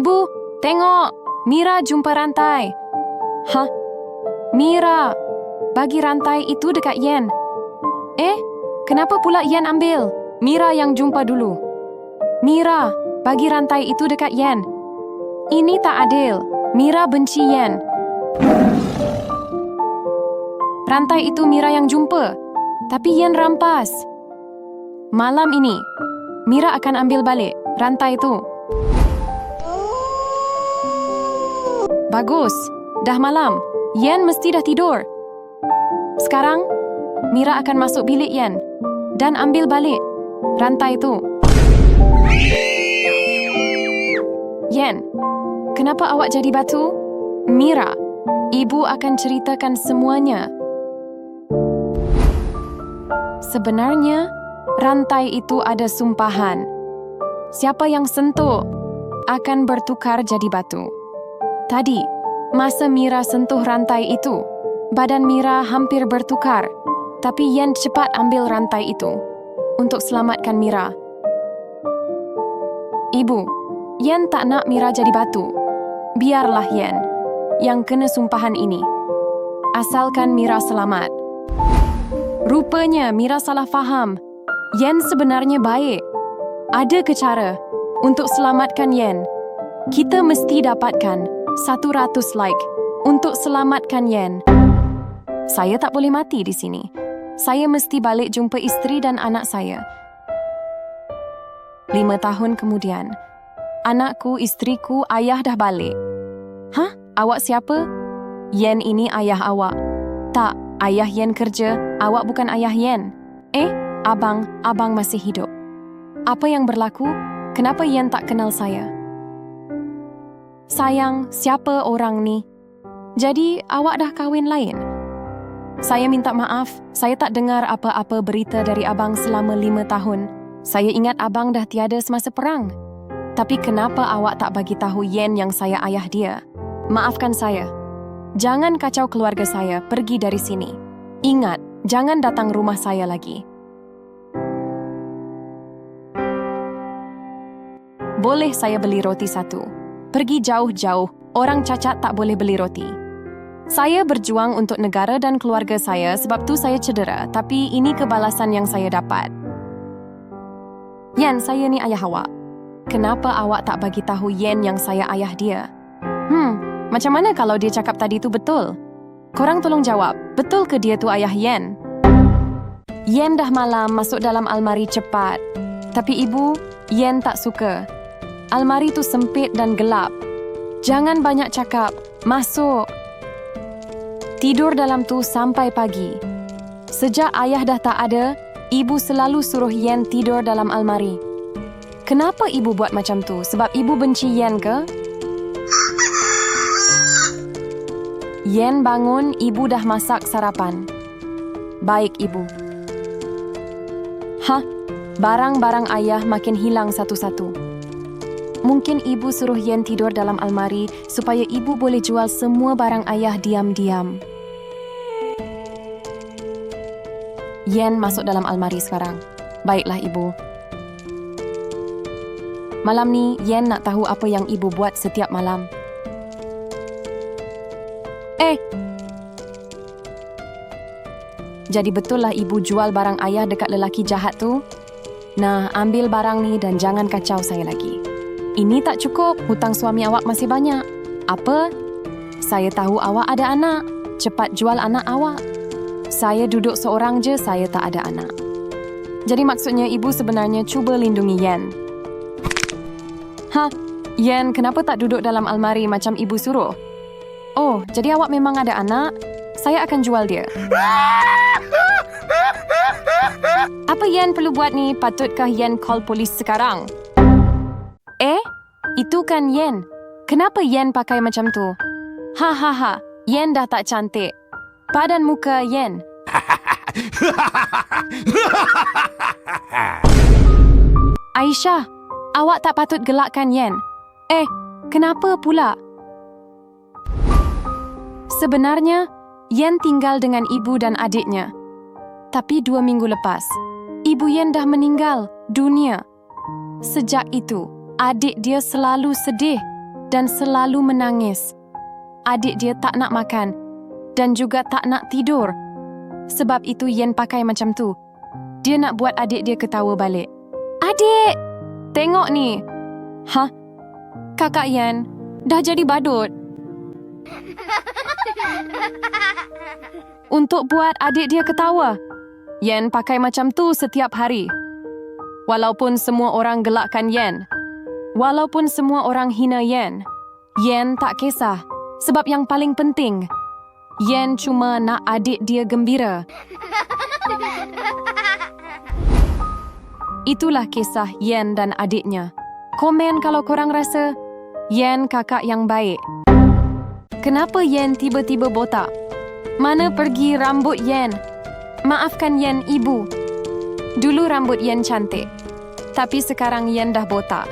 Ibu, tengok. Mira jumpa rantai. Hah? Mira, bagi rantai itu dekat Yen. Kenapa pula Yen ambil? Mira yang jumpa dulu. Mira, bagi rantai itu dekat Yen. Ini tak adil. Mira benci Yen. Rantai itu Mira yang jumpa, tapi Yen rampas. Malam ini, Mira akan ambil balik rantai itu. Bagus, dah malam. Yen mesti dah tidur. Sekarang, Mira akan masuk bilik Yen dan ambil balik rantai itu. Yen, kenapa awak jadi batu? Mira, ibu akan ceritakan semuanya. Sebenarnya, rantai itu ada sumpahan. Siapa yang sentuh akan bertukar jadi batu. Tadi, masa Mira sentuh rantai itu, badan Mira hampir bertukar. Tapi Yen cepat ambil rantai itu untuk selamatkan Mira. Ibu, Yen tak nak Mira jadi batu. Biarlah Yen yang kena sumpahan ini. Asalkan Mira selamat. Rupanya Mira salah faham. Yen sebenarnya baik. Ada cara untuk selamatkan Yen. Kita mesti dapatkan 100 like untuk selamatkan Yen. Saya tak boleh mati di sini. Saya mesti balik jumpa isteri dan anak saya. 5 tahun kemudian, anakku, isteriku, ayah dah balik. Hah? Awak siapa? Yen ini ayah awak. Tak, ayah Yen kerja. Awak bukan ayah Yen. Abang masih hidup. Apa yang berlaku? Kenapa Yen tak kenal saya? Sayang, siapa orang ni? Jadi, awak dah kahwin lain? Saya minta maaf, saya tak dengar apa-apa berita dari abang selama 5 tahun. Saya ingat abang dah tiada semasa perang. Tapi kenapa awak tak bagi tahu Yen yang saya ayah dia? Maafkan saya. Jangan kacau keluarga saya, pergi dari sini. Ingat, jangan datang rumah saya lagi. Boleh saya beli roti 1? Pergi jauh-jauh, orang cacat tak boleh beli roti. Saya berjuang untuk negara dan keluarga saya sebab tu saya cedera, tapi ini kebalasan yang saya dapat. Yen, saya ni ayah awak. Kenapa awak tak bagi tahu Yen yang saya ayah dia? Macam mana kalau dia cakap tadi tu betul? Korang tolong jawab, betul ke dia tu ayah Yen? Yen dah malam masuk dalam almari cepat. Tapi ibu, Yen tak suka. Almari tu sempit dan gelap. Jangan banyak cakap, masuk. Tidur dalam tu sampai pagi. Sejak ayah dah tak ada, ibu selalu suruh Yen tidur dalam almari. Kenapa ibu buat macam tu? Sebab ibu benci Yen ke? Yen bangun, ibu dah masak sarapan. Baik, ibu. Barang-barang ayah makin hilang satu-satu. Mungkin ibu suruh Yen tidur dalam almari supaya ibu boleh jual semua barang ayah diam-diam. Yen masuk dalam almari sekarang. Baiklah, ibu. Malam ni, Yen nak tahu apa yang ibu buat setiap malam. Jadi betul lah ibu jual barang ayah dekat lelaki jahat tu? Nah, ambil barang ni dan jangan kacau saya lagi. Ini tak cukup, hutang suami awak masih banyak. Apa? Saya tahu awak ada anak. Cepat jual anak awak. Saya duduk seorang je, saya tak ada anak. Jadi maksudnya ibu sebenarnya cuba lindungi Yen. Yen, kenapa tak duduk dalam almari macam ibu suruh? Oh, jadi awak memang ada anak? Saya akan jual dia. Apa Yen perlu buat ni? Patutkah Yen call polis sekarang? Itu kan Yen. Kenapa Yen pakai macam tu? Yen dah tak cantik. Padan muka Yen. Aisyah, awak tak patut gelakkan Yen. Kenapa pula? Sebenarnya, Yen tinggal dengan ibu dan adiknya. Tapi 2 minggu lepas, ibu Yen dah meninggal dunia. Sejak itu, adik dia selalu sedih. dan selalu menangis. Adik dia tak nak makan dan juga tak nak tidur. Sebab itu Yen pakai macam tu. Dia nak buat adik dia ketawa balik. Adik! Tengok ni. Hah? Kakak Yen dah jadi badut. Untuk buat adik dia ketawa, Yen pakai macam tu setiap hari. Walaupun semua orang gelakkan Yen, walaupun semua orang hina Yen, Yen tak kisah. Sebab yang paling penting, Yen cuma nak adik dia gembira. Itulah kisah Yen dan adiknya. Komen kalau korang rasa Yen kakak yang baik. Kenapa Yen tiba-tiba botak? Mana pergi rambut Yen? Maafkan Yen, ibu. Dulu rambut Yen cantik, tapi sekarang Yen dah botak.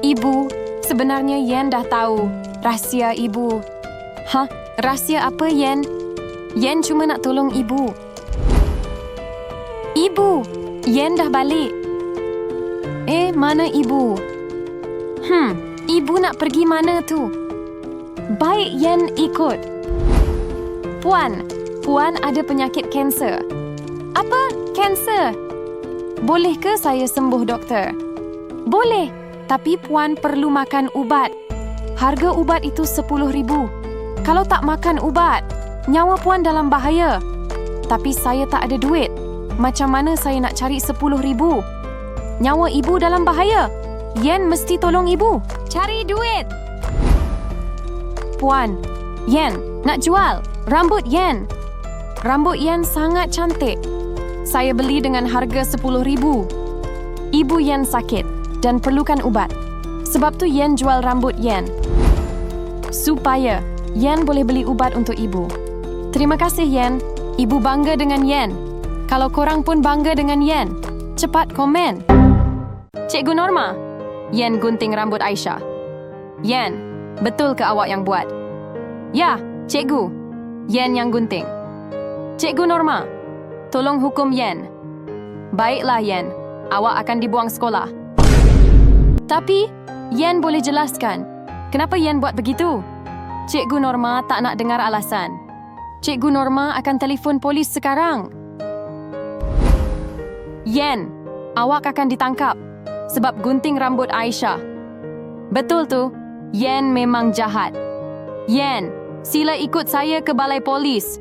Ibu, sebenarnya Yen dah tahu rahsia ibu. Hah? Rahsia apa, Yen? Yen cuma nak tolong ibu. Ibu, Yen dah balik. Mana ibu? Ibu nak pergi mana tu? Baik Yen ikut. Puan ada penyakit kanser. Apa? Kanser? Boleh ke saya sembuh, doktor? Boleh, tapi Puan perlu makan ubat. Harga ubat itu 10,000. Kalau tak makan ubat, nyawa Puan dalam bahaya. Tapi saya tak ada duit. Macam mana saya nak cari 10,000? Nyawa ibu dalam bahaya. Yen mesti tolong ibu. Cari duit. Puan, Yen nak jual rambut Yen. Rambut Yen sangat cantik. Saya beli dengan harga 10,000. Ibu Yen sakit dan perlukan ubat. Sebab tu Yen jual rambut Yen. Supaya Yen boleh beli ubat untuk ibu. Terima kasih Yen. Ibu bangga dengan Yen. Kalau korang pun bangga dengan Yen, cepat komen. Cikgu Norma, Yen gunting rambut Aisyah. Yen, betul ke awak yang buat? Ya, cikgu. Yen yang gunting. Cikgu Norma, tolong hukum Yen. Baiklah Yen, awak akan dibuang sekolah. Tapi, Yen boleh jelaskan kenapa Yen buat begitu? Cikgu Norma tak nak dengar alasan. Cikgu Norma akan telefon polis sekarang. Yen, awak akan ditangkap sebab gunting rambut Aisyah. Betul tu, Yen memang jahat. Yen, sila ikut saya ke balai polis.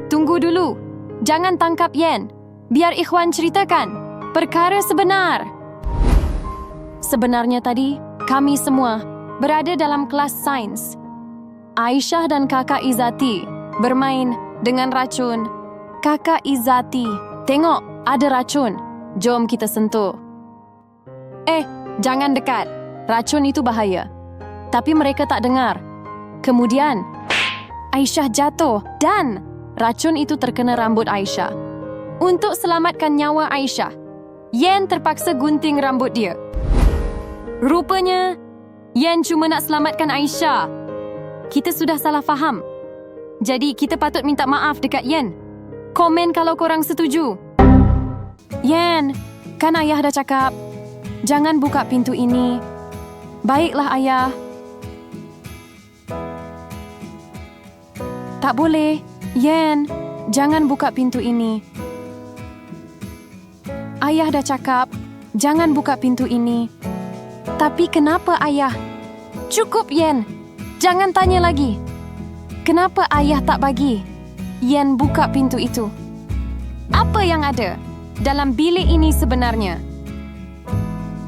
Tunggu dulu. Jangan tangkap Yen. Biar Ikhwan ceritakan perkara sebenar. Sebenarnya tadi, kami semua berada dalam kelas sains. Aisyah dan kakak Izzati bermain dengan racun. Kakak Izzati, tengok, ada racun. Jom kita sentuh. Jangan dekat. Racun itu bahaya. Tapi mereka tak dengar. Kemudian, Aisyah jatuh dan racun itu terkena rambut Aisyah. Untuk selamatkan nyawa Aisyah, Yen terpaksa gunting rambut dia. Rupanya, Yen cuma nak selamatkan Aisyah. Kita sudah salah faham. Jadi, kita patut minta maaf dekat Yen. Komen kalau korang setuju. Yen, kan ayah dah cakap, jangan buka pintu ini. Baiklah ayah. Tak boleh. Yen, jangan buka pintu ini. Ayah dah cakap, jangan buka pintu ini. Tapi kenapa ayah? Cukup Yen, jangan tanya lagi. Kenapa ayah tak bagi Yen buka pintu itu? Apa yang ada dalam bilik ini sebenarnya?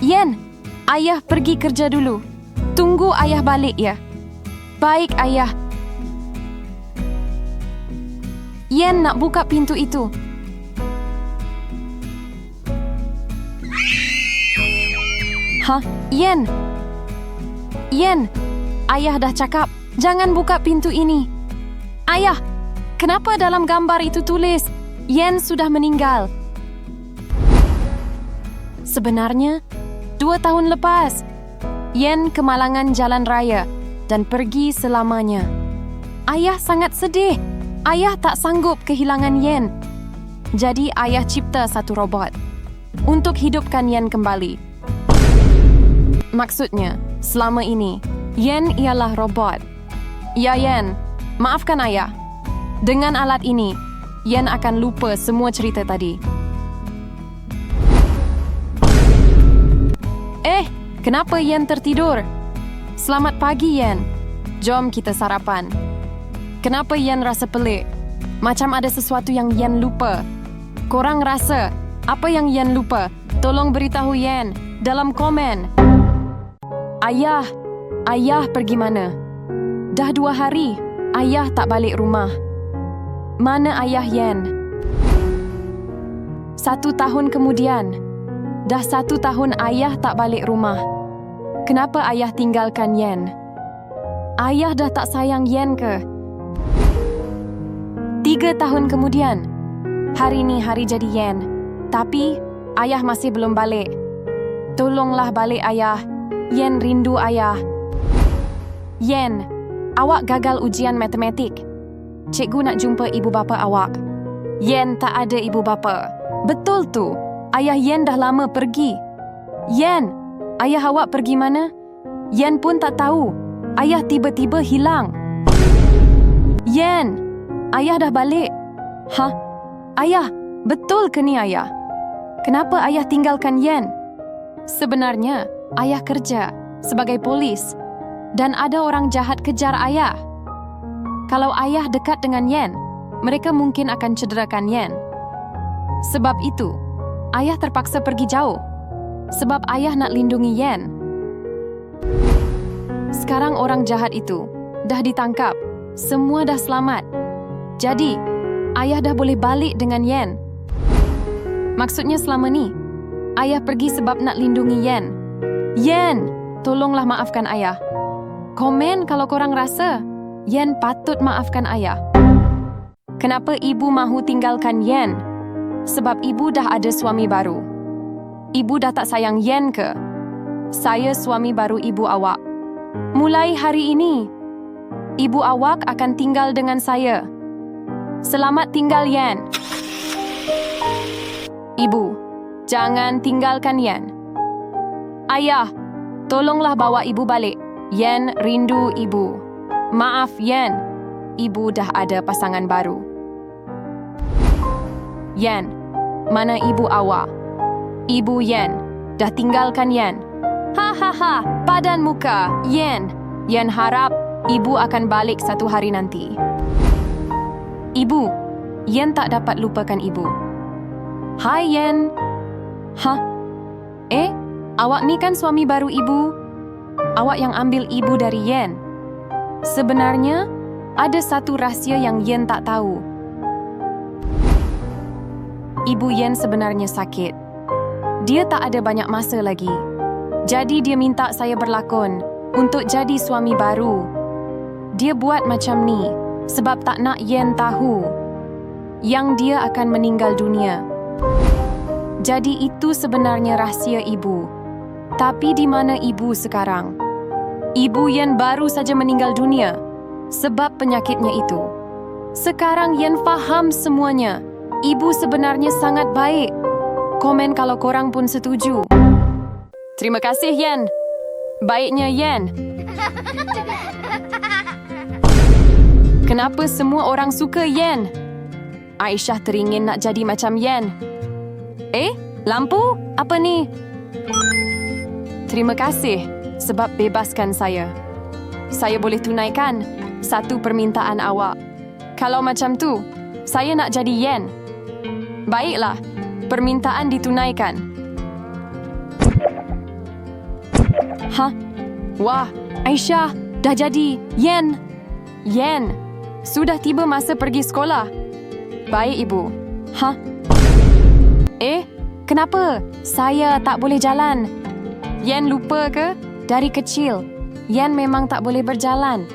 Yen, ayah pergi kerja dulu. Tunggu ayah balik ya. Baik ayah. Yen nak buka pintu itu. Hah? Yen? Yen, ayah dah cakap, jangan buka pintu ini. Ayah, kenapa dalam gambar itu tulis, Yen sudah meninggal? Sebenarnya, 2 tahun lepas, Yen kemalangan jalan raya dan pergi selamanya. Ayah sangat sedih. Ayah tak sanggup kehilangan Yen. Jadi ayah cipta satu robot untuk hidupkan Yen kembali. Maksudnya, Selama ini, Yen ialah robot. Ya, Yen. Maafkan ayah. Dengan alat ini, Yen akan lupa semua cerita tadi. Kenapa Yen tertidur? Selamat pagi, Yen. Jom kita sarapan. Kenapa Yen rasa pelik? Macam ada sesuatu yang Yen lupa. Korang rasa apa yang Yen lupa? Tolong beritahu Yen dalam komen. Ayah pergi mana? Dah 2 hari, ayah tak balik rumah. Mana ayah Yen? 1 tahun kemudian, dah 1 tahun ayah tak balik rumah. Kenapa ayah tinggalkan Yen? Ayah dah tak sayang Yen ke? 3 tahun kemudian, hari ni hari jadi Yen. Tapi, ayah masih belum balik. Tolonglah balik ayah. Yen rindu ayah. Yen, awak gagal ujian matematik. Cikgu nak jumpa ibu bapa awak. Yen tak ada ibu bapa. Betul tu, ayah Yen dah lama pergi. Yen, ayah awak pergi mana? Yen pun tak tahu. Ayah tiba-tiba hilang. Yen, ayah dah balik. Hah? Ayah, betul ke ni ayah? Kenapa ayah tinggalkan Yen? Sebenarnya, ayah kerja sebagai polis dan ada orang jahat kejar ayah. Kalau ayah dekat dengan Yen, mereka mungkin akan cederakan Yen. Sebab itu, ayah terpaksa pergi jauh. Sebab ayah nak lindungi Yen. Sekarang orang jahat itu dah ditangkap. Semua dah selamat. Jadi, ayah dah boleh balik dengan Yen. Maksudnya selama ni, ayah pergi sebab nak lindungi Yen. Yen, tolonglah maafkan ayah. Komen kalau korang rasa Yen patut maafkan ayah. Kenapa ibu mahu tinggalkan Yen? Sebab ibu dah ada suami baru. Ibu dah tak sayang Yen ke? Saya suami baru ibu awak. Mulai hari ini, ibu awak akan tinggal dengan saya. Selamat tinggal, Yen. Ibu, jangan tinggalkan Yen. Ayah, tolonglah bawa ibu balik. Yen rindu ibu. Maaf, Yen. Ibu dah ada pasangan baru. Yen, mana ibu awak? Ibu Yen, dah tinggalkan Yen. Hahaha, padan muka, Yen. Yen harap ibu akan balik satu hari nanti. Ibu, Yen tak dapat lupakan ibu. Hai, Yen. Hah? Awak ni kan suami baru ibu? Awak yang ambil ibu dari Yen. Sebenarnya, ada satu rahsia yang Yen tak tahu. Ibu Yen sebenarnya sakit. Dia tak ada banyak masa lagi. Jadi dia minta saya berlakon untuk jadi suami baru. Dia buat macam ni sebab tak nak Yen tahu yang dia akan meninggal dunia. Jadi itu sebenarnya rahsia ibu. Tapi di mana ibu sekarang? Ibu Yen baru saja meninggal dunia sebab penyakitnya itu. Sekarang Yen faham semuanya. Ibu sebenarnya sangat baik. Komen kalau korang pun setuju. Terima kasih, Yen. Baiknya, Yen. Kenapa semua orang suka Yen? Aisyah teringin nak jadi macam Yen. Lampu? Apa ni? Terima kasih sebab bebaskan saya. Saya boleh tunaikan satu permintaan awak. Kalau macam tu, saya nak jadi Yen. Baiklah, permintaan ditunaikan. Hah? Wah, Aisyah dah jadi Yen. Yen, sudah tiba masa pergi sekolah. Baik, Ibu. Hah? Kenapa? Saya tak boleh jalan. Yen lupa ke? Dari kecil, Yen memang tak boleh berjalan.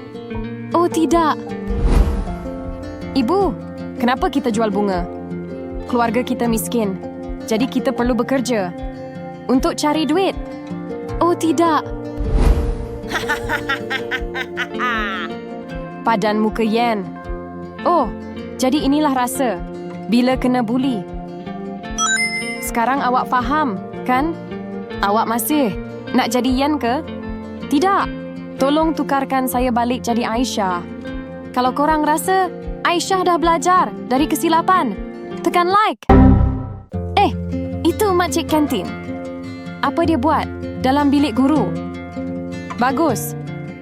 Oh, tidak. Ibu, kenapa kita jual bunga? Keluarga kita miskin, jadi kita perlu bekerja untuk cari duit. Oh, tidak. Padan muka Yen. Oh, jadi inilah rasa bila kena buli. Sekarang awak faham, kan? Awak masih nak jadi Yen ke? Tidak, tolong tukarkan saya balik jadi Aisyah. Kalau korang rasa Aisyah dah belajar dari kesilapan, tekan like. Itu makcik kantin. Apa dia buat dalam bilik guru? Bagus,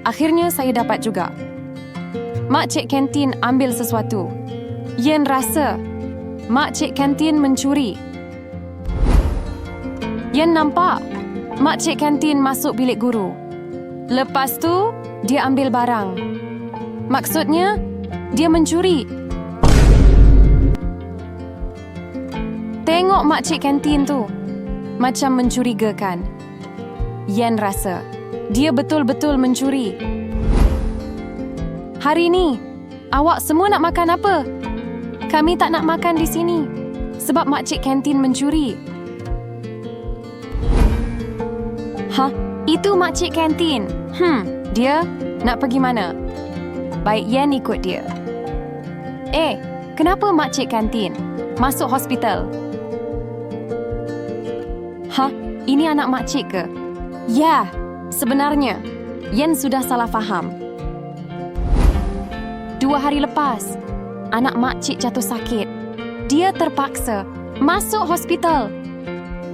akhirnya saya dapat juga. Makcik kantin ambil sesuatu. Yen rasa makcik kantin mencuri. Yen nampak makcik kantin masuk bilik guru. Lepas tu, dia ambil barang. Maksudnya, dia mencuri. Tengok makcik kantin tu. Macam mencurigakan. Yen rasa dia betul-betul mencuri. Hari ni, awak semua nak makan apa? Kami tak nak makan di sini sebab makcik kantin mencuri. Itu makcik kantin. Dia nak pergi mana? Baik Yen ikut dia. Kenapa makcik kantin masuk hospital? Ini anak makcik ke? Ya, sebenarnya Yen sudah salah faham. 2 hari lepas, anak makcik jatuh sakit. Dia terpaksa masuk hospital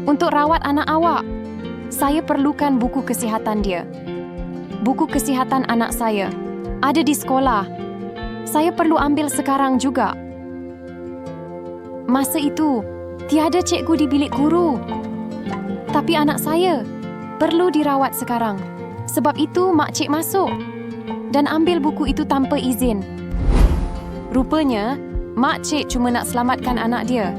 untuk rawat anak awak. Saya perlukan buku kesihatan dia. Buku kesihatan anak saya ada di sekolah. Saya perlu ambil sekarang juga. Masa itu, tiada cikgu di bilik guru. Tapi anak saya perlu dirawat sekarang. Sebab itu makcik masuk dan ambil buku itu tanpa izin. Rupanya, makcik cuma nak selamatkan anak dia.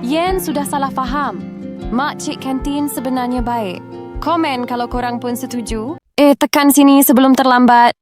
Yen sudah salah faham. Makcik kantin sebenarnya baik. Komen kalau korang pun setuju. Tekan sini sebelum terlambat.